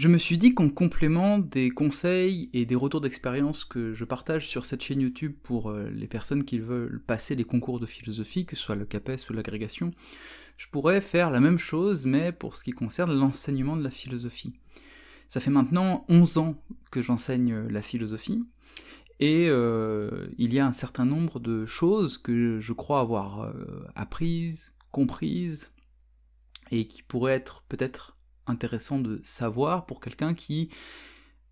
Je me suis dit qu'en complément des conseils et des retours d'expérience que je partage sur cette chaîne YouTube pour les personnes qui veulent passer les concours de philosophie, que ce soit le CAPES ou l'agrégation, je pourrais faire la même chose, mais pour ce qui concerne l'enseignement de la philosophie. Ça fait maintenant 11 ans que j'enseigne la philosophie, et il y a un certain nombre de choses que je crois avoir apprises, comprises, et qui pourraient être peut-être intéressant de savoir pour quelqu'un qui,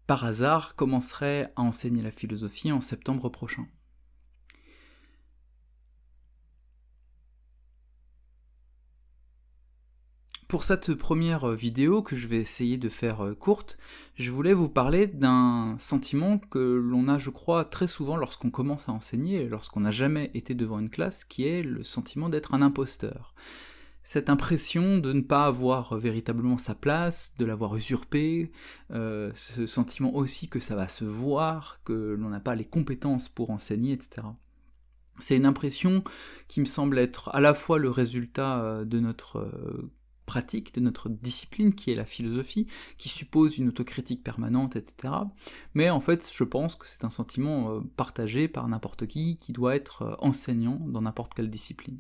par hasard, commencerait à enseigner la philosophie en septembre prochain. Pour cette première vidéo, que je vais essayer de faire courte, je voulais vous parler d'un sentiment que l'on a, je crois, très souvent lorsqu'on commence à enseigner, lorsqu'on n'a jamais été devant une classe, qui est le sentiment d'être un imposteur. Cette impression de ne pas avoir véritablement sa place, de l'avoir usurpée, ce sentiment aussi que ça va se voir, que l'on n'a pas les compétences pour enseigner, etc. C'est une impression qui me semble être à la fois le résultat de notre pratique, de notre discipline qui est la philosophie, qui suppose une autocritique permanente, etc. Mais en fait, je pense que c'est un sentiment partagé par n'importe qui doit être enseignant dans n'importe quelle discipline.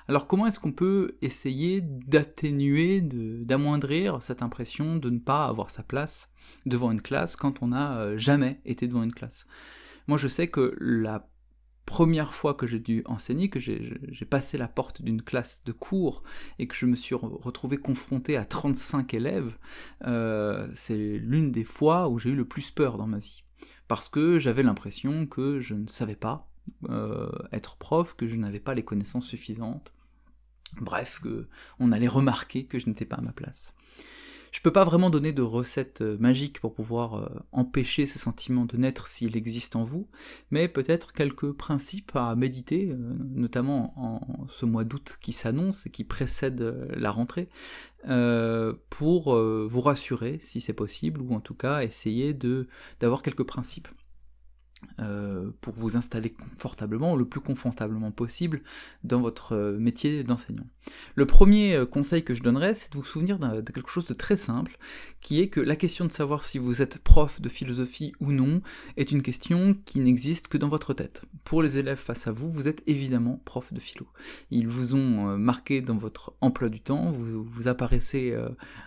Alors comment est-ce qu'on peut essayer d'atténuer, d'amoindrir cette impression de ne pas avoir sa place devant une classe quand on n'a jamais été devant une classe? Moi je sais que la première fois que j'ai dû enseigner, que j'ai passé la porte d'une classe de cours et que je me suis retrouvé confronté à 35 élèves, c'est l'une des fois où j'ai eu le plus peur dans ma vie. Parce que j'avais l'impression que je ne savais pas être prof, que je n'avais pas les connaissances suffisantes, bref, on allait remarquer que je n'étais pas à ma place. Je peux pas vraiment donner de recette magique pour pouvoir empêcher ce sentiment de naître s'il existe en vous, mais peut-être quelques principes à méditer, notamment en ce mois d'août qui s'annonce et qui précède la rentrée, pour vous rassurer si c'est possible, ou en tout cas essayer d'avoir quelques principes. Pour vous installer confortablement, ou le plus confortablement possible, dans votre métier d'enseignant. Le premier conseil que je donnerais, c'est de vous souvenir de quelque chose de très simple, qui est que la question de savoir si vous êtes prof de philosophie ou non est une question qui n'existe que dans votre tête. Pour les élèves face à vous, vous êtes évidemment prof de philo. Ils vous ont marqué dans votre emploi du temps, vous apparaissez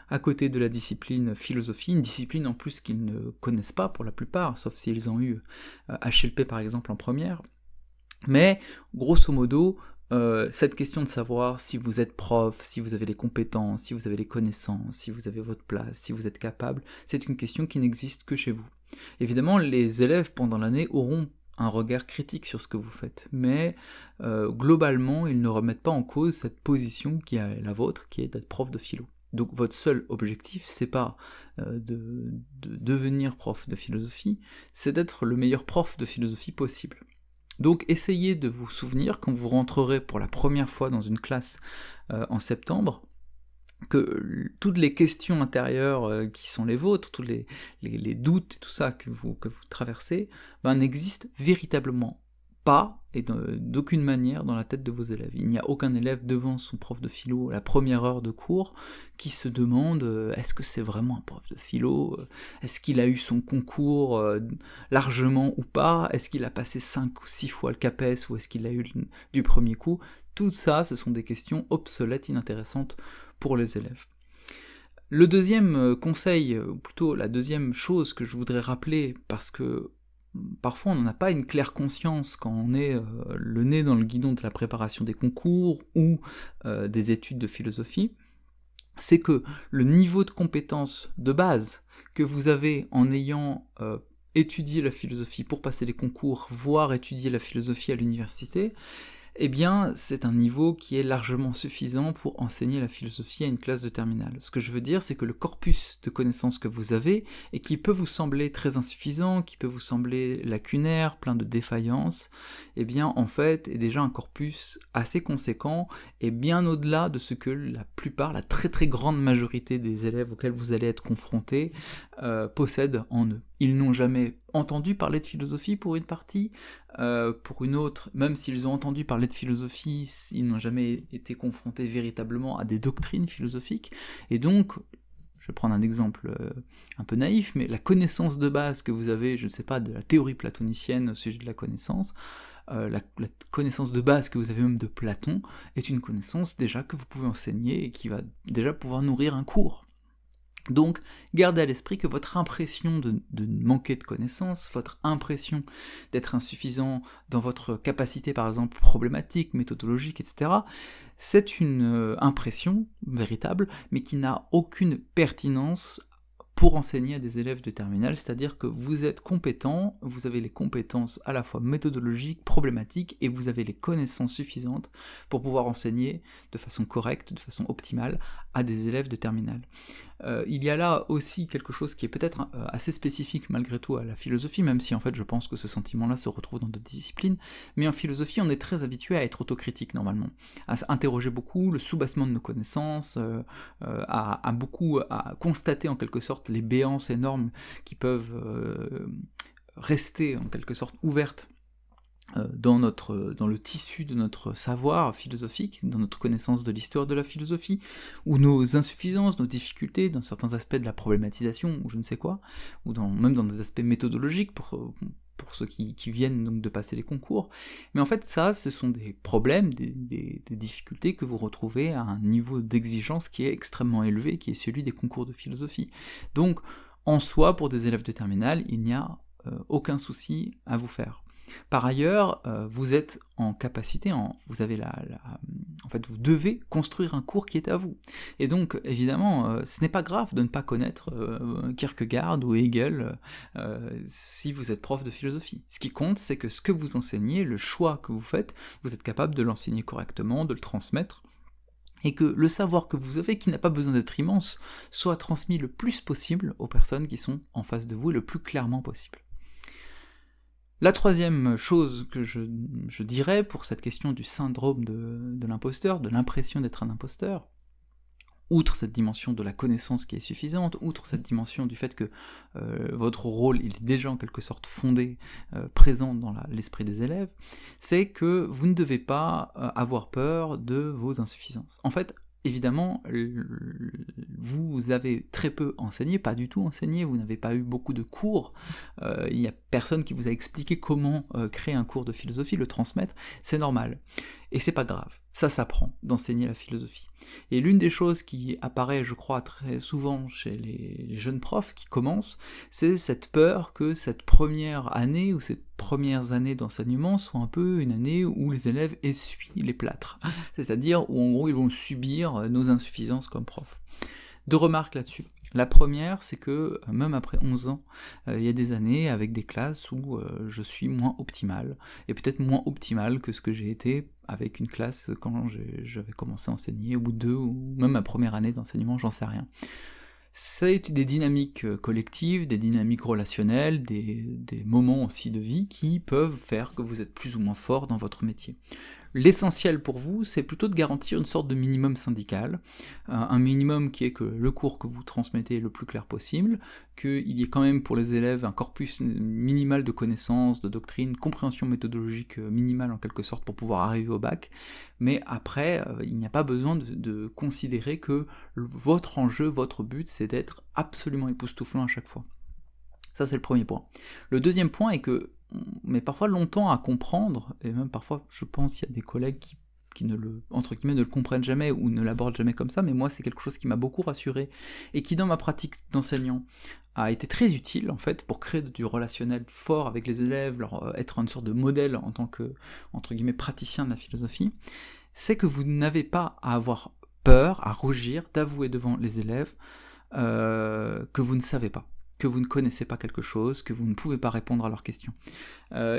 à côté de la discipline philosophie, une discipline en plus qu'ils ne connaissent pas pour la plupart, sauf s'ils ont eu HLP par exemple en première, mais grosso modo, cette question de savoir si vous êtes prof, si vous avez les compétences, si vous avez les connaissances, si vous avez votre place, si vous êtes capable, c'est une question qui n'existe que chez vous. Évidemment, les élèves pendant l'année auront un regard critique sur ce que vous faites, mais globalement, ils ne remettent pas en cause cette position qui est la vôtre, qui est d'être prof de philo. Donc votre seul objectif, c'est pas de devenir prof de philosophie, c'est d'être le meilleur prof de philosophie possible. Donc essayez de vous souvenir, quand vous rentrerez pour la première fois dans une classe en septembre, que toutes les questions intérieures qui sont les vôtres, tous les doutes et tout ça que vous traversez, n'existent véritablement pas, et d'aucune manière dans la tête de vos élèves. Il n'y a aucun élève devant son prof de philo à la première heure de cours qui se demande est-ce que c'est vraiment un prof de philo, est-ce qu'il a eu son concours largement ou pas, est-ce qu'il a passé 5 ou 6 fois le CAPES ou est-ce qu'il l'a eu du premier coup. Tout ça, ce sont des questions obsolètes, inintéressantes pour les élèves. Le deuxième conseil, ou plutôt la deuxième chose que je voudrais rappeler, parce que parfois on n'en a pas une claire conscience quand on est le nez dans le guidon de la préparation des concours ou des études de philosophie, c'est que le niveau de compétence de base que vous avez en ayant étudié la philosophie pour passer les concours, voire étudier la philosophie à l'université, eh bien, c'est un niveau qui est largement suffisant pour enseigner la philosophie à une classe de terminale. Ce que je veux dire, c'est que le corpus de connaissances que vous avez, et qui peut vous sembler très insuffisant, qui peut vous sembler lacunaire, plein de défaillances, eh bien, en fait, est déjà un corpus assez conséquent, et bien au-delà de ce que la plupart, la très très grande majorité des élèves auxquels vous allez être confrontés, possèdent en eux. Ils n'ont jamais entendu parler de philosophie pour une partie, pour une autre, même s'ils ont entendu parler de philosophie, ils n'ont jamais été confrontés véritablement à des doctrines philosophiques, et donc, vais prendre un exemple un peu naïf, mais la connaissance de base que vous avez, je ne sais pas, de la théorie platonicienne au sujet de la connaissance, la connaissance de base que vous avez même de Platon, est une connaissance déjà que vous pouvez enseigner et qui va déjà pouvoir nourrir un cours. Donc, gardez à l'esprit que votre impression de manquer de connaissances, votre impression d'être insuffisant dans votre capacité, par exemple, problématique, méthodologique, etc., c'est une impression véritable, mais qui n'a aucune pertinence pour enseigner à des élèves de terminale, c'est-à-dire que vous êtes compétent, vous avez les compétences à la fois méthodologiques, problématiques, et vous avez les connaissances suffisantes pour pouvoir enseigner de façon correcte, de façon optimale, à des élèves de terminale. Il y a là aussi quelque chose qui est peut-être assez spécifique malgré tout à la philosophie, même si en fait je pense que ce sentiment-là se retrouve dans d'autres disciplines, mais en philosophie on est très habitué à être autocritique normalement, à s'interroger beaucoup, le soubassement de nos connaissances, à constater en quelque sorte les béances énormes qui peuvent rester en quelque sorte ouvertes dans le tissu de notre savoir philosophique, dans notre connaissance de l'histoire de la philosophie, ou nos insuffisances, nos difficultés, dans certains aspects de la problématisation, ou je ne sais quoi, ou même dans des aspects méthodologiques pour ceux qui viennent donc de passer les concours. Mais en fait, ça, ce sont des problèmes, des difficultés que vous retrouvez à un niveau d'exigence qui est extrêmement élevé, qui est celui des concours de philosophie. Donc, en soi, pour des élèves de terminale, il n'y a aucun souci à vous faire. Par ailleurs, vous êtes en capacité, vous avez en fait, vous devez construire un cours qui est à vous. Et donc, évidemment, ce n'est pas grave de ne pas connaître Kierkegaard ou Hegel si vous êtes prof de philosophie. Ce qui compte, c'est que ce que vous enseignez, le choix que vous faites, vous êtes capable de l'enseigner correctement, de le transmettre, et que le savoir que vous avez, qui n'a pas besoin d'être immense, soit transmis le plus possible aux personnes qui sont en face de vous et le plus clairement possible. La troisième chose que je dirais pour cette question du syndrome de l'imposteur, de l'impression d'être un imposteur, outre cette dimension de la connaissance qui est suffisante, outre cette dimension du fait que votre rôle il est déjà en quelque sorte fondé, présent dans l'esprit des élèves, c'est que vous ne devez pas avoir peur de vos insuffisances. En fait, évidemment, vous avez très peu enseigné, pas du tout enseigné, vous n'avez pas eu beaucoup de cours, il n'y a personne qui vous a expliqué comment créer un cours de philosophie, le transmettre, c'est normal. Et c'est pas grave, ça s'apprend d'enseigner la philosophie. Et l'une des choses qui apparaît, je crois, très souvent chez les jeunes profs qui commencent, c'est cette peur que cette première année ou cette premières années d'enseignement soit un peu une année où les élèves essuient les plâtres, c'est-à-dire où en gros ils vont subir nos insuffisances comme profs. Deux remarques là-dessus. La première, c'est que même après 11 ans, il y a des années avec des classes où je suis moins optimal, et peut-être moins optimal que ce que j'ai été avec une classe quand j'avais commencé à enseigner, ou deux, ou même ma première année d'enseignement, j'en sais rien. C'est des dynamiques collectives, des dynamiques relationnelles, des moments aussi de vie qui peuvent faire que vous êtes plus ou moins fort dans votre métier. L'essentiel pour vous, c'est plutôt de garantir une sorte de minimum syndical, un minimum qui est que le cours que vous transmettez est le plus clair possible, qu'il y ait quand même pour les élèves un corpus minimal de connaissances, de doctrines, compréhension méthodologique minimale en quelque sorte pour pouvoir arriver au bac, mais après, il n'y a pas besoin de considérer que votre enjeu, votre but, c'est d'être absolument époustouflant à chaque fois. Ça, c'est le premier point. Le deuxième point est que on met parfois longtemps à comprendre, et même parfois, je pense, il y a des collègues qui ne le, entre guillemets, ne le comprennent jamais ou ne l'abordent jamais comme ça, mais moi, c'est quelque chose qui m'a beaucoup rassuré, et qui, dans ma pratique d'enseignant, a été très utile, en fait, pour créer du relationnel fort avec les élèves, leur être une sorte de modèle en tant que, entre guillemets, praticien de la philosophie, c'est que vous n'avez pas à avoir peur, à rougir, d'avouer devant les élèves que vous ne savez pas, que vous ne connaissez pas quelque chose, que vous ne pouvez pas répondre à leurs questions.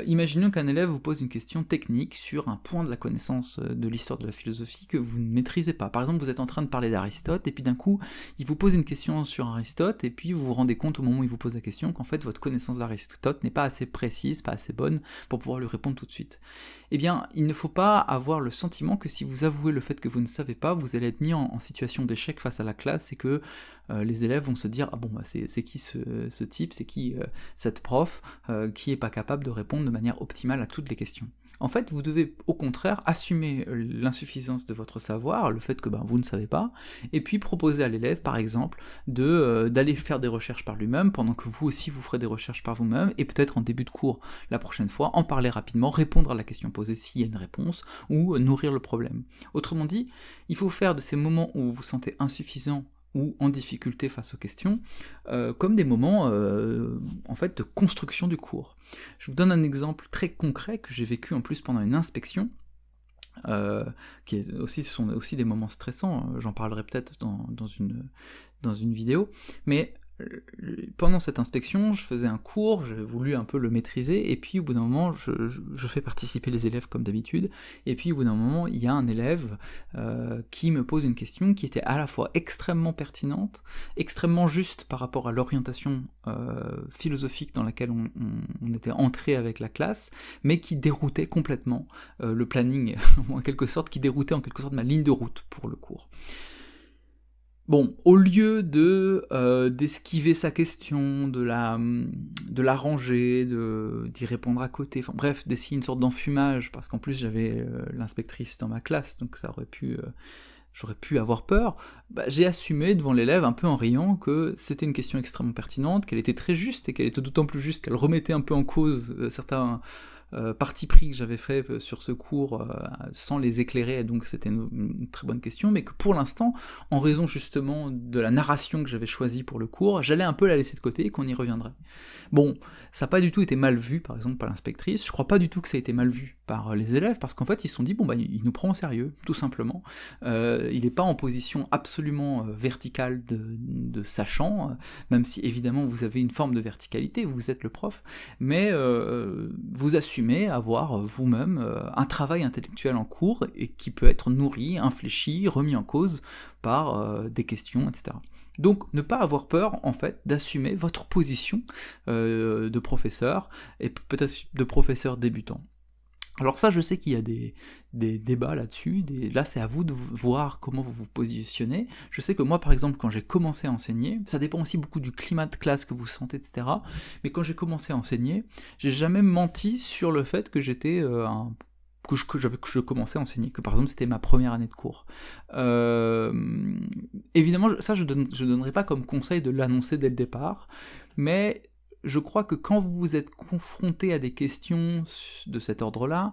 Imaginons qu'un élève vous pose une question technique sur un point de la connaissance de l'histoire de la philosophie que vous ne maîtrisez pas. Par exemple, vous êtes en train de parler d'Aristote, et puis d'un coup, il vous pose une question sur Aristote, et puis vous vous rendez compte au moment où il vous pose la question qu'en fait, votre connaissance d'Aristote n'est pas assez précise, pas assez bonne pour pouvoir lui répondre tout de suite. Eh bien, il ne faut pas avoir le sentiment que si vous avouez le fait que vous ne savez pas, vous allez être mis en situation d'échec face à la classe, et que les élèves vont se dire « Ah bon, bah, c'est qui ce type, c'est qui cette prof qui est pas capable de répondre de manière optimale à toutes les questions ». En fait, vous devez au contraire assumer l'insuffisance de votre savoir, le fait que vous ne savez pas, et puis proposer à l'élève, par exemple, d'aller faire des recherches par lui-même, pendant que vous aussi vous ferez des recherches par vous-même, et peut-être en début de cours, la prochaine fois, en parler rapidement, répondre à la question posée s'il y a une réponse, ou nourrir le problème. Autrement dit, il faut faire de ces moments où vous vous sentez insuffisant ou en difficulté face aux questions, comme des moments en fait de construction du cours. Je vous donne un exemple très concret que j'ai vécu en plus pendant une inspection, ce sont aussi des moments stressants, j'en parlerai peut-être dans une vidéo, mais pendant cette inspection, je faisais un cours, j'ai voulu un peu le maîtriser, et puis au bout d'un moment, je fais participer les élèves comme d'habitude, et puis au bout d'un moment, il y a un élève qui me pose une question qui était à la fois extrêmement pertinente, extrêmement juste par rapport à l'orientation philosophique dans laquelle on était entré avec la classe, mais qui déroutait complètement le planning, en quelque sorte, qui déroutait en quelque sorte ma ligne de route pour le cours. Bon, au lieu d'esquiver sa question, de la ranger, d'y répondre à côté, enfin bref, d'essayer une sorte d'enfumage, parce qu'en plus j'avais l'inspectrice dans ma classe, donc j'aurais pu avoir peur, j'ai assumé devant l'élève, un peu en riant, que c'était une question extrêmement pertinente, qu'elle était très juste, et qu'elle était d'autant plus juste qu'elle remettait un peu en cause certains parti pris que j'avais fait sur ce cours sans les éclairer, et donc c'était une très bonne question, mais que pour l'instant, en raison justement de la narration que j'avais choisie pour le cours, j'allais un peu la laisser de côté et qu'on y reviendrait. Bon, ça n'a pas du tout été mal vu, par exemple, par l'inspectrice, je crois pas du tout que ça a été mal vu par les élèves, parce qu'en fait, ils se sont dit, il nous prend au sérieux, tout simplement, il n'est pas en position absolument verticale de sachant, même si évidemment vous avez une forme de verticalité, vous êtes le prof, mais vous assumez avoir vous-même un travail intellectuel en cours, et qui peut être nourri, infléchi, remis en cause par des questions, etc. Donc ne pas avoir peur, en fait, d'assumer votre position de professeur, et peut-être de professeur débutant. Alors ça, je sais qu'il y a des débats là-dessus, là c'est à vous de voir comment vous vous positionnez. Je sais que moi, par exemple, quand j'ai commencé à enseigner, ça dépend aussi beaucoup du climat de classe que vous sentez, etc., mais quand j'ai commencé à enseigner, j'ai jamais menti sur le fait que j'étais que je commençais à enseigner, que par exemple c'était ma première année de cours. Évidemment, ça je donnerai pas comme conseil de l'annoncer dès le départ, mais je crois que quand vous êtes confronté à des questions de cet ordre-là,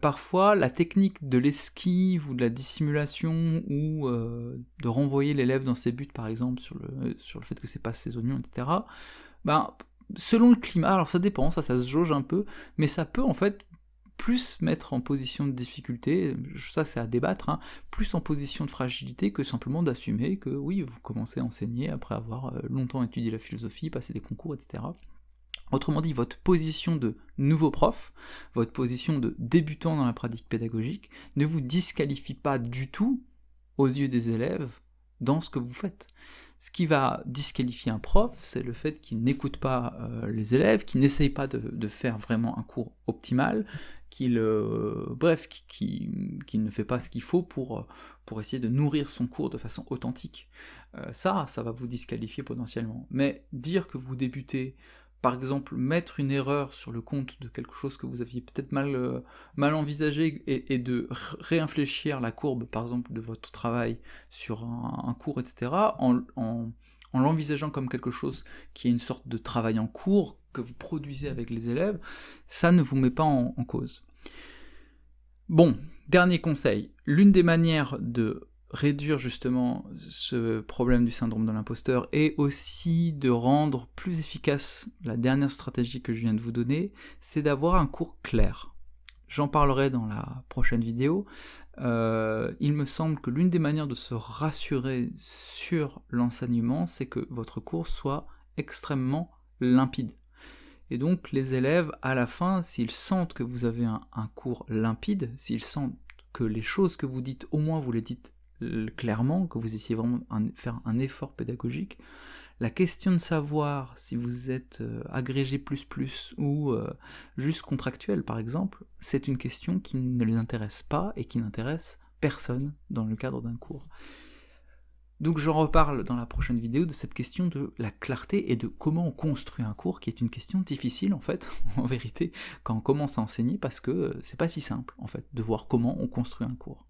parfois la technique de l'esquive ou de la dissimulation, ou de renvoyer l'élève dans ses buts, par exemple, sur le fait que c'est pas ses oignons, etc., selon le climat, alors ça dépend, ça se jauge un peu, mais ça peut en fait plus mettre en position de difficulté, ça c'est à débattre, plus en position de fragilité que simplement d'assumer que oui, vous commencez à enseigner après avoir longtemps étudié la philosophie, passé des concours, etc. Autrement dit, votre position de nouveau prof, votre position de débutant dans la pratique pédagogique, ne vous disqualifie pas du tout aux yeux des élèves dans ce que vous faites. Ce qui va disqualifier un prof, c'est le fait qu'il n'écoute pas les élèves, qu'il n'essaye pas de faire vraiment un cours optimal, qu'il ne fait pas ce qu'il faut pour essayer de nourrir son cours de façon authentique. Ça va vous disqualifier potentiellement. Mais dire que vous débutez, par exemple, mettre une erreur sur le compte de quelque chose que vous aviez peut-être mal envisagé, et de réinfléchir la courbe, par exemple, de votre travail sur un cours, etc., en l'envisageant comme quelque chose qui est une sorte de travail en cours que vous produisez avec les élèves, ça ne vous met pas en cause. Bon, dernier conseil, l'une des manières de réduire justement ce problème du syndrome de l'imposteur, et aussi de rendre plus efficace la dernière stratégie que je viens de vous donner, c'est d'avoir un cours clair. J'en parlerai dans la prochaine vidéo. Il me semble que l'une des manières de se rassurer sur l'enseignement, c'est que votre cours soit extrêmement limpide. Et donc les élèves, à la fin, s'ils sentent que vous avez un cours limpide, s'ils sentent que les choses que vous dites, au moins vous les dites clairement, que vous essayez vraiment de faire un effort pédagogique, la question de savoir si vous êtes agrégé ++, ou juste contractuel par exemple, c'est une question qui ne les intéresse pas et qui n'intéresse personne dans le cadre d'un cours. Donc j'en reparle dans la prochaine vidéo de cette question de la clarté et de comment on construit un cours, qui est une question difficile en fait, en vérité, quand on commence à enseigner, parce que c'est pas si simple en fait, de voir comment on construit un cours.